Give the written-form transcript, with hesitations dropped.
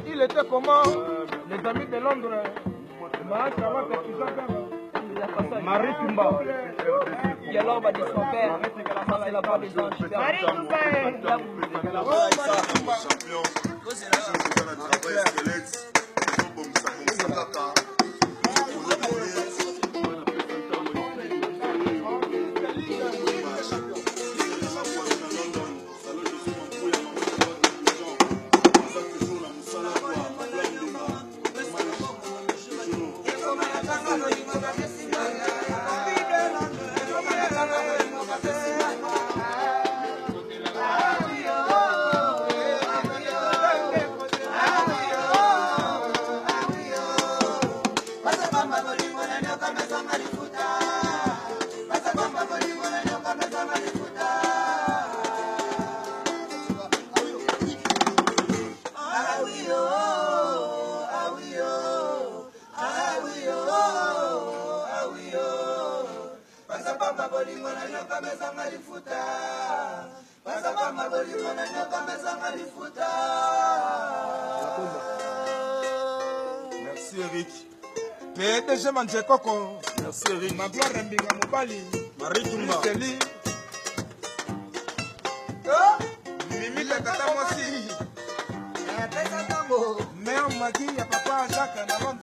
Il était comment? Les amis de Londres. Marie Tumba. Dialogue va de son père. C'est la voix des anges. Marie Tumba. Champion. Merci Eric. PDG Manchekoko. Merci Eric. Ma gloire Mbinga Mobali. Marie Tumba. Mimi Tata Mwasi. Mère Maki ya papa.